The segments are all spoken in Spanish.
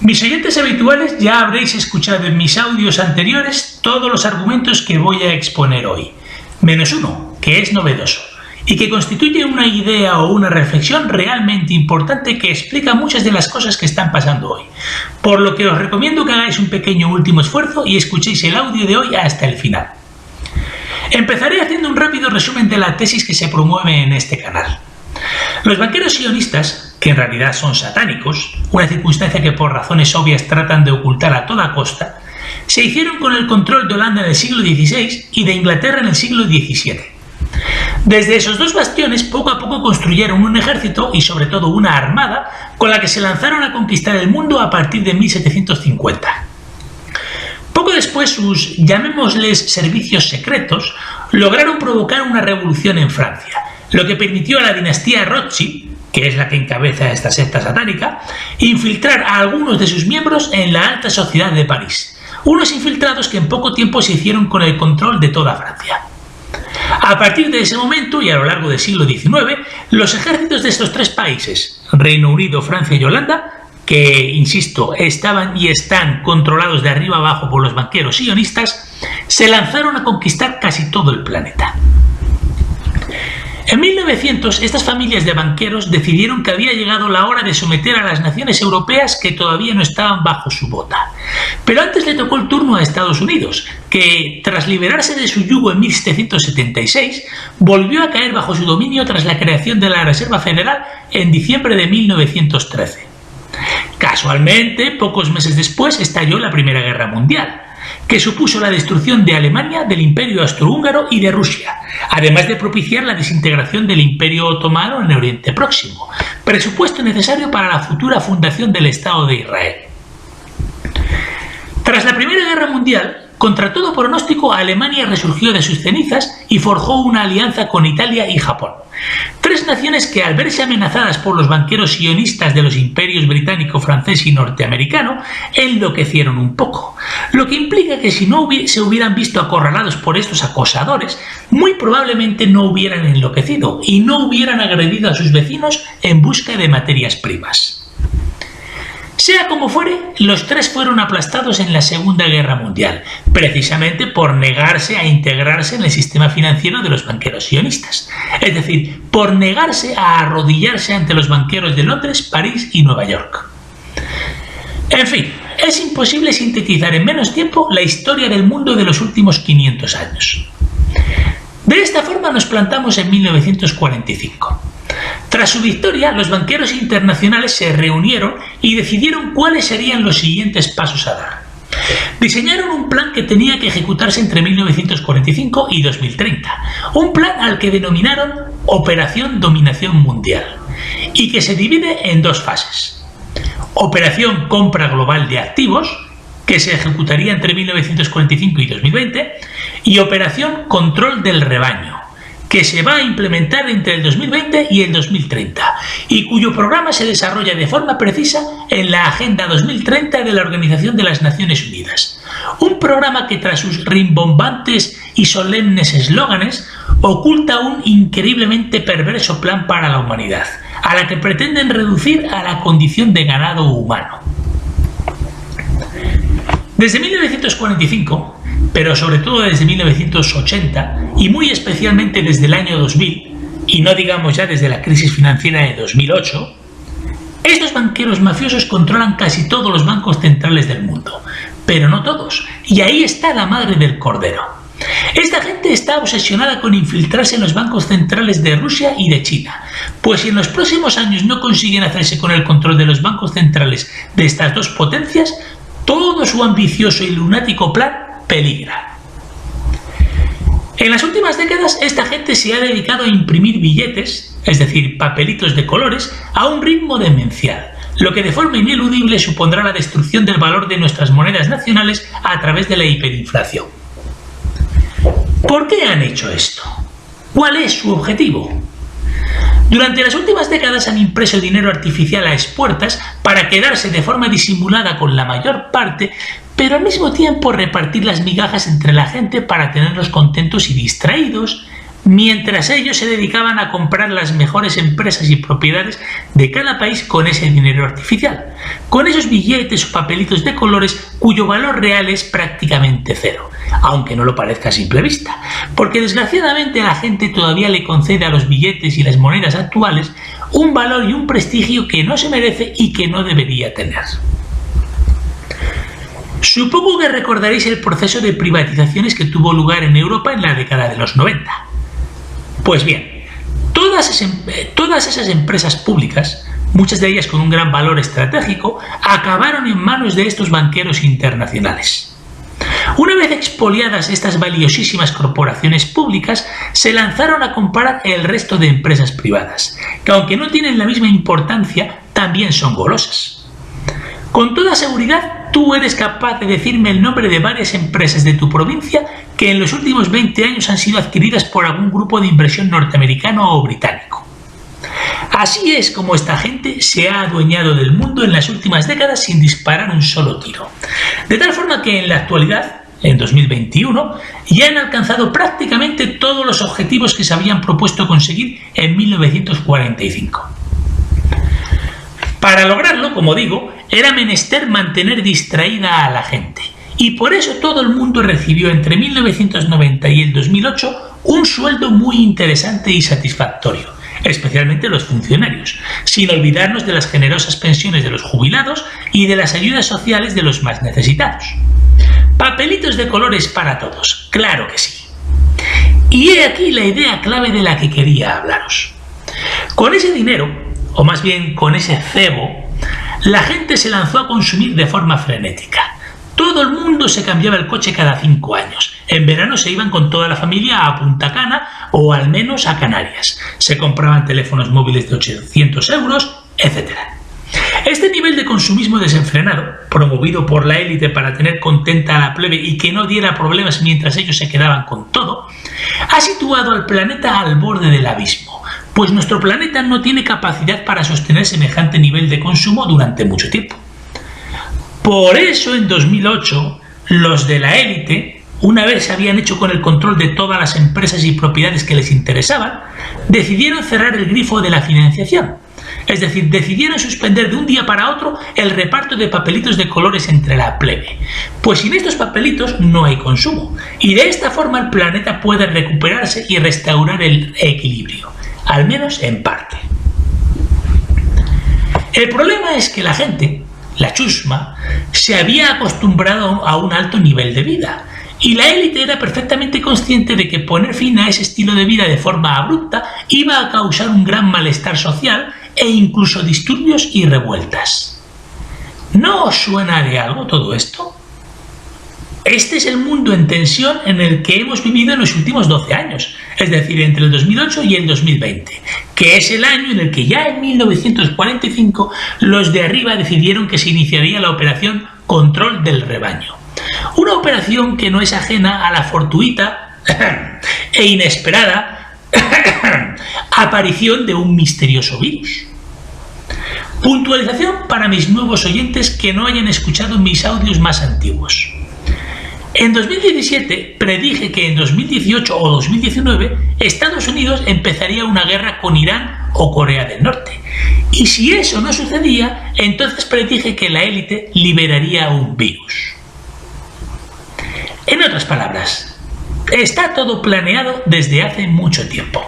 Mis oyentes habituales ya habréis escuchado en mis audios anteriores todos los argumentos que voy a exponer hoy, menos uno, que es novedoso, y que constituye una idea o una reflexión realmente importante que explica muchas de las cosas que están pasando hoy, por lo que os recomiendo que hagáis un pequeño último esfuerzo y escuchéis el audio de hoy hasta el final. Empezaré haciendo un rápido resumen de la tesis que se promueve en este canal. Los banqueros sionistas, que en realidad son satánicos, una circunstancia que por razones obvias tratan de ocultar a toda costa, se hicieron con el control de Holanda en el siglo XVI y de Inglaterra en el siglo XVII. Desde esos dos bastiones poco a poco construyeron un ejército y sobre todo una armada con la que se lanzaron a conquistar el mundo a partir de 1750. Poco después sus, llamémosles, servicios secretos lograron provocar una revolución en Francia, lo que permitió a la dinastía Rothschild, que es la que encabeza esta secta satánica, infiltrar a algunos de sus miembros en la alta sociedad de París, unos infiltrados que en poco tiempo se hicieron con el control de toda Francia. A partir de ese momento y a lo largo del siglo XIX, los ejércitos de estos tres países, Reino Unido, Francia y Holanda, que, insisto, estaban y están controlados de arriba abajo por los banqueros sionistas, se lanzaron a conquistar casi todo el planeta. En 1900, estas familias de banqueros decidieron que había llegado la hora de someter a las naciones europeas que todavía no estaban bajo su bota. Pero antes le tocó el turno a Estados Unidos, que, tras liberarse de su yugo en 1776, volvió a caer bajo su dominio tras la creación de la Reserva Federal en diciembre de 1913. Casualmente, pocos meses después estalló la Primera Guerra Mundial, que supuso la destrucción de Alemania, del Imperio Austrohúngaro y de Rusia, además de propiciar la desintegración del Imperio Otomano en el Oriente Próximo, presupuesto necesario para la futura fundación del Estado de Israel. Tras la Primera Guerra Mundial, contra todo pronóstico, Alemania resurgió de sus cenizas y forjó una alianza con Italia y Japón. Tres naciones que, al verse amenazadas por los banqueros sionistas de los imperios británico, francés y norteamericano, enloquecieron un poco, lo que implica que si no se hubieran visto acorralados por estos acosadores, muy probablemente no hubieran enloquecido y no hubieran agredido a sus vecinos en busca de materias primas. Sea como fuere, los tres fueron aplastados en la Segunda Guerra Mundial, precisamente por negarse a integrarse en el sistema financiero de los banqueros sionistas, es decir, por negarse a arrodillarse ante los banqueros de Londres, París y Nueva York. En fin, es imposible sintetizar en menos tiempo la historia del mundo de los últimos 500 años. De esta forma nos plantamos en 1945. Tras su victoria, los banqueros internacionales se reunieron y decidieron cuáles serían los siguientes pasos a dar. Diseñaron un plan que tenía que ejecutarse entre 1945 y 2030, un plan al que denominaron Operación Dominación Mundial, y que se divide en dos fases. Operación Compra Global de Activos, que se ejecutaría entre 1945 y 2020, y Operación Control del Rebaño, que se va a implementar entre el 2020 y el 2030, y cuyo programa se desarrolla de forma precisa en la Agenda 2030 de la Organización de las Naciones Unidas. Un programa que, tras sus rimbombantes y solemnes eslóganes, oculta un increíblemente perverso plan para la humanidad, a la que pretenden reducir a la condición de ganado humano. Desde 1945, pero sobre todo desde 1980 y muy especialmente desde el año 2000, y no digamos ya desde la crisis financiera de 2008, estos banqueros mafiosos controlan casi todos los bancos centrales del mundo, pero no todos, y ahí está la madre del cordero. Esta gente está obsesionada con infiltrarse en los bancos centrales de Rusia y de China, pues si en los próximos años no consiguen hacerse con el control de los bancos centrales de estas dos potencias, todo su ambicioso y lunático plan peligra. En las últimas décadas, esta gente se ha dedicado a imprimir billetes, es decir, papelitos de colores, a un ritmo demencial, lo que de forma ineludible supondrá la destrucción del valor de nuestras monedas nacionales a través de la hiperinflación. ¿Por qué han hecho esto? ¿Cuál es su objetivo? Durante las últimas décadas han impreso dinero artificial a expuertas para quedarse de forma disimulada con la mayor parte, pero al mismo tiempo repartir las migajas entre la gente para tenerlos contentos y distraídos, mientras ellos se dedicaban a comprar las mejores empresas y propiedades de cada país con ese dinero artificial, con esos billetes o papelitos de colores cuyo valor real es prácticamente cero, aunque no lo parezca a simple vista, porque desgraciadamente la gente todavía le concede a los billetes y las monedas actuales un valor y un prestigio que no se merece y que no debería tener. Supongo que recordaréis el proceso de privatizaciones que tuvo lugar en Europa en la década de los 90. Pues bien, todas esas empresas públicas, muchas de ellas con un gran valor estratégico, acabaron en manos de estos banqueros internacionales. Una vez expoliadas estas valiosísimas corporaciones públicas, se lanzaron a comprar el resto de empresas privadas, que aunque no tienen la misma importancia, también son golosas. Con toda seguridad, tú eres capaz de decirme el nombre de varias empresas de tu provincia que en los últimos 20 años han sido adquiridas por algún grupo de inversión norteamericano o británico. Así es como esta gente se ha adueñado del mundo en las últimas décadas sin disparar un solo tiro. De tal forma que en la actualidad, en 2021, ya han alcanzado prácticamente todos los objetivos que se habían propuesto conseguir en 1945. Para lograrlo, como digo, era menester mantener distraída a la gente, y por eso todo el mundo recibió entre 1990 y el 2008 un sueldo muy interesante y satisfactorio, especialmente los funcionarios, sin olvidarnos de las generosas pensiones de los jubilados y de las ayudas sociales de los más necesitados. Papelitos de colores para todos, claro que sí. Y he aquí la idea clave de la que quería hablaros. Con ese dinero, o más bien con ese cebo, la gente se lanzó a consumir de forma frenética. Todo el mundo se cambiaba el coche cada 5 años. En verano se iban con toda la familia a Punta Cana o al menos a Canarias. Se compraban teléfonos móviles de 800 euros, etc. Este nivel de consumismo desenfrenado, promovido por la élite para tener contenta a la plebe y que no diera problemas mientras ellos se quedaban con todo, ha situado al planeta al borde del abismo, pues nuestro planeta no tiene capacidad para sostener semejante nivel de consumo durante mucho tiempo. Por eso en 2008 los de la élite, una vez se habían hecho con el control de todas las empresas y propiedades que les interesaban, decidieron cerrar el grifo de la financiación. Es decir, decidieron suspender de un día para otro el reparto de papelitos de colores entre la plebe, pues sin estos papelitos no hay consumo, y de esta forma el planeta puede recuperarse y restaurar el equilibrio, al menos en parte. El problema es que la gente, la chusma, se había acostumbrado a un alto nivel de vida, y la élite era perfectamente consciente de que poner fin a ese estilo de vida de forma abrupta iba a causar un gran malestar social e incluso disturbios y revueltas. ¿No os suena de algo todo esto? Este es el mundo en tensión en el que hemos vivido en los últimos 12 años, es decir, entre el 2008 y el 2020, que es el año en el que ya en 1945 los de arriba decidieron que se iniciaría la operación Control del Rebaño. Una operación que no es ajena a la fortuita e inesperada aparición de un misterioso virus. Puntualización para mis nuevos oyentes que no hayan escuchado mis audios más antiguos. En 2017 predije que en 2018 o 2019 Estados Unidos empezaría una guerra con Irán o Corea del Norte. Y si eso no sucedía, entonces predije que la élite liberaría un virus. En otras palabras, está todo planeado desde hace mucho tiempo.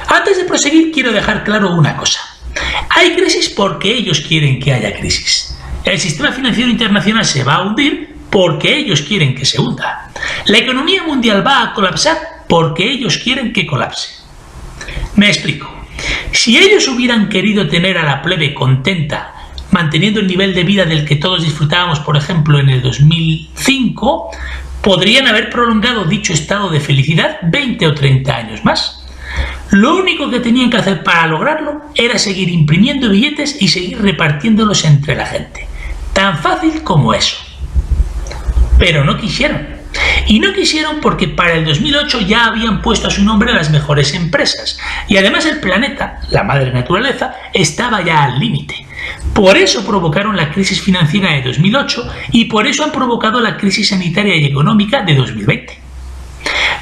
Antes de proseguir, quiero dejar claro una cosa. Hay crisis porque ellos quieren que haya crisis. El sistema financiero internacional se va a hundir porque ellos quieren que se hunda. La economía mundial va a colapsar porque ellos quieren que colapse. Me explico. Si ellos hubieran querido tener a la plebe contenta, manteniendo el nivel de vida del que todos disfrutábamos, por ejemplo, en el 2005, podrían haber prolongado dicho estado de felicidad 20 o 30 años más. Lo único que tenían que hacer para lograrlo era seguir imprimiendo billetes y seguir repartiéndolos entre la gente. Tan fácil como eso. Pero no quisieron. Y no quisieron porque para el 2008 ya habían puesto a su nombre las mejores empresas. Y además el planeta, la madre naturaleza, estaba ya al límite. Por eso provocaron la crisis financiera de 2008 y por eso han provocado la crisis sanitaria y económica de 2020.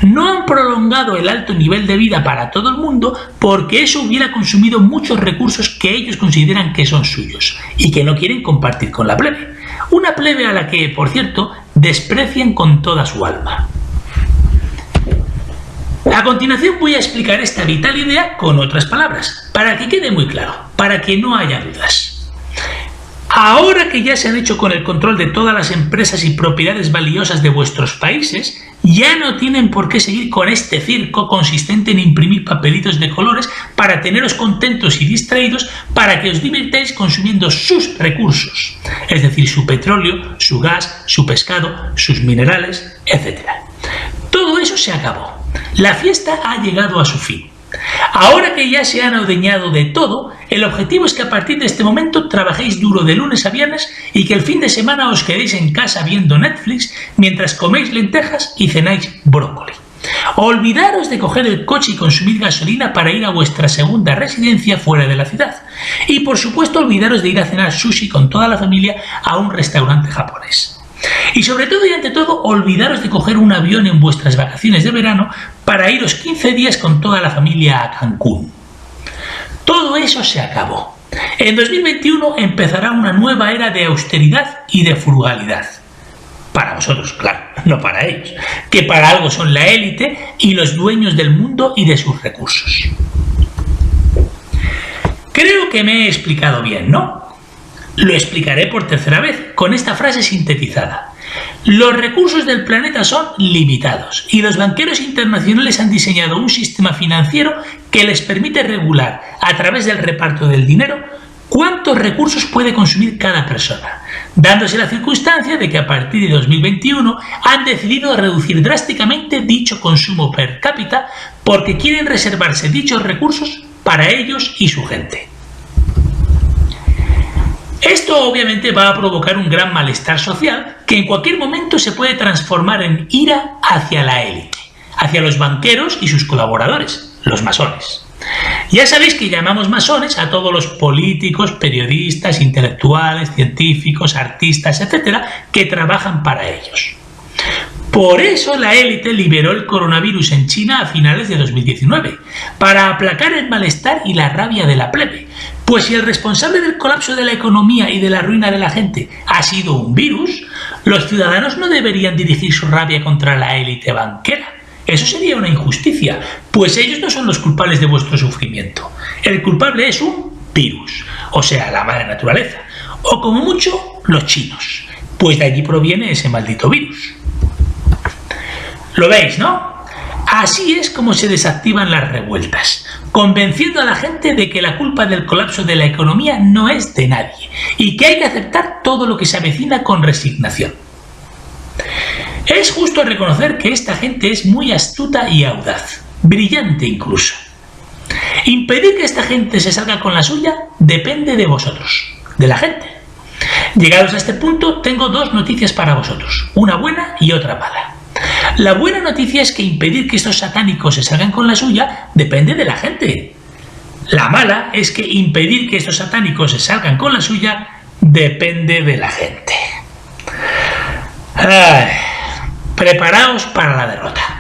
No han prolongado el alto nivel de vida para todo el mundo porque eso hubiera consumido muchos recursos que ellos consideran que son suyos y que no quieren compartir con la plebe. Una plebe a la que, por cierto, desprecian con toda su alma. A continuación voy a explicar esta vital idea con otras palabras, para que quede muy claro, para que no haya dudas. Ahora que ya se han hecho con el control de todas las empresas y propiedades valiosas de vuestros países, ya no tienen por qué seguir con este circo consistente en imprimir papelitos de colores para teneros contentos y distraídos para que os divirtáis consumiendo sus recursos, es decir, su petróleo, su gas, su pescado, sus minerales, etc. Todo eso se acabó. La fiesta ha llegado a su fin. Ahora que ya se han adueñado de todo, el objetivo es que a partir de este momento trabajéis duro de lunes a viernes y que el fin de semana os quedéis en casa viendo Netflix mientras coméis lentejas y cenáis brócoli. Olvidaros de coger el coche y consumir gasolina para ir a vuestra segunda residencia fuera de la ciudad. Y por supuesto olvidaros de ir a cenar sushi con toda la familia a un restaurante japonés. Y sobre todo y ante todo, olvidaros de coger un avión en vuestras vacaciones de verano para iros 15 días con toda la familia a Cancún. Todo eso se acabó. En 2021 empezará una nueva era de austeridad y de frugalidad. Para vosotros, claro, no para ellos, que para algo son la élite y los dueños del mundo y de sus recursos. Creo que me he explicado bien, ¿no? Lo explicaré por tercera vez, con esta frase sintetizada. Los recursos del planeta son limitados y los banqueros internacionales han diseñado un sistema financiero que les permite regular, a través del reparto del dinero, cuántos recursos puede consumir cada persona, dándose la circunstancia de que a partir de 2021 han decidido reducir drásticamente dicho consumo per cápita porque quieren reservarse dichos recursos para ellos y su gente. Esto obviamente va a provocar un gran malestar social que en cualquier momento se puede transformar en ira hacia la élite, hacia los banqueros y sus colaboradores, los masones. Ya sabéis que llamamos masones a todos los políticos, periodistas, intelectuales, científicos, artistas, etcétera, que trabajan para ellos. Por eso la élite liberó el coronavirus en China a finales de 2019, para aplacar el malestar y la rabia de la plebe. Pues si el responsable del colapso de la economía y de la ruina de la gente ha sido un virus, los ciudadanos no deberían dirigir su rabia contra la élite banquera. Eso sería una injusticia, pues ellos no son los culpables de vuestro sufrimiento. El culpable es un virus, o sea, la madre naturaleza, o como mucho, los chinos, pues de allí proviene ese maldito virus. ¿Lo veis, no? Así es como se desactivan las revueltas, convenciendo a la gente de que la culpa del colapso de la economía no es de nadie y que hay que aceptar todo lo que se avecina con resignación. Es justo reconocer que esta gente es muy astuta y audaz, brillante incluso. Impedir que esta gente se salga con la suya depende de vosotros, de la gente. Llegados a este punto, tengo dos noticias para vosotros, una buena y otra mala. La buena noticia es que impedir que estos satánicos se salgan con la suya depende de la gente. La mala es que impedir que estos satánicos se salgan con la suya depende de la gente. Preparaos para la derrota.